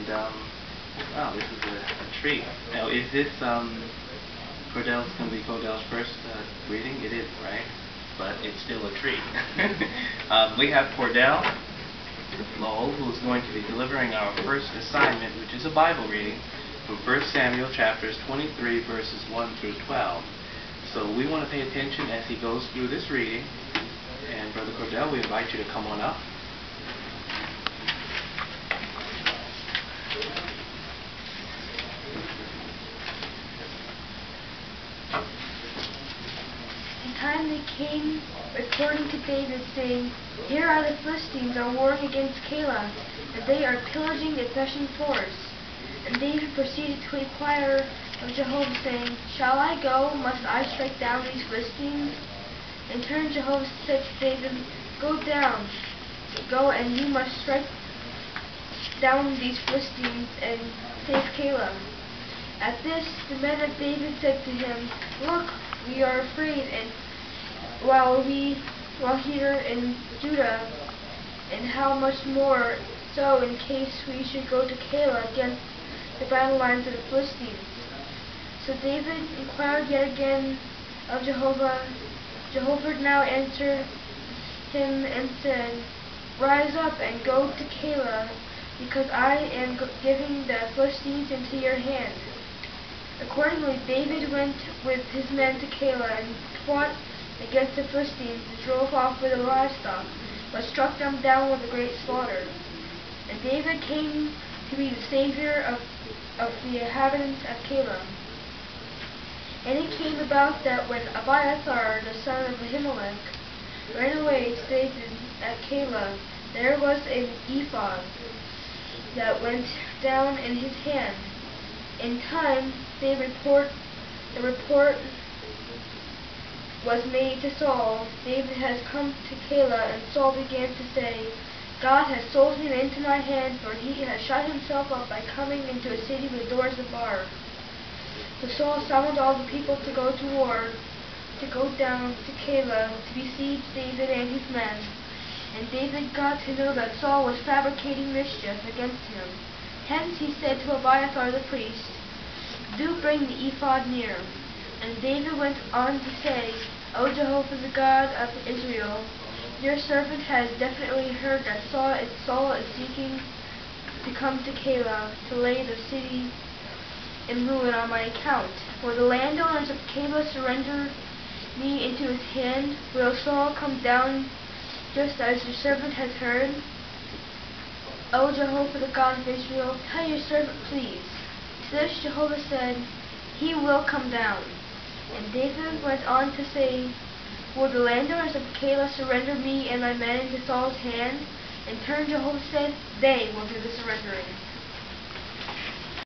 wow, this is a treat. Now, is this Cordell's going to be Cordell's first reading? It is, right? But it's still a treat. We have Cordell Lowell, who's going to be delivering our first assignment, which is a Bible reading from 1 Samuel chapters 23, verses 1 through 12. So we want to pay attention as he goes through this reading. And Brother Cordell, we invite you to come on up. In time they came according to David, saying, Here are the Philistines are warring against Keilah, and they are pillaging the Threshing floors. And David proceeded to inquire of Jehovah, saying, Shall I go? Must I strike down these Philistines? In turn Jehovah said to David, Go down, go, and you must strike down these Philistines and save Keilah. At this the men of David said to him, Look, we are afraid, and while here in Judah, and how much more so in case we should go to Keilah against the battle lines of the Philistines. So David inquired yet again of Jehovah. Jehovah now answered him and said, Rise up and go to Keilah, because I am giving the Philistines into your hand. Accordingly David went with his men to Keilah and fought against the Philistines and drove off with the livestock, but struck them down with a great slaughter. And David came to be the savior of the inhabitants of Keilah. And it came about that when Abiathar the son of Ahimelech ran away to David at Keilah, there was an ephod that went down in his hand. In time the report was made to Saul, David has come to Keilah, and Saul began to say, God has sold him into my hand, for he has shut himself up by coming into a city with doors abar. So Saul summoned all the people to go to war, to go down to Keilah, to besiege David and his men. And David got to know that Saul was fabricating mischief against him. Hence he said to Abiathar the priest, Do bring the ephod near. And David went on to say, O Jehovah, the God of Israel, your servant has definitely heard that Saul is seeking to come to Keilah, to lay the city in ruin on my account. For the landowners of Keilah surrender me into his hand. Will Saul come down just as your servant has heard? O Jehovah, the God of Israel, tell your servant, please. To this Jehovah said, He will come down. And David went on to say, Will the landowners of Keilah surrender me and my men into Saul's hand? In turn Jehovah said, They will do the surrendering.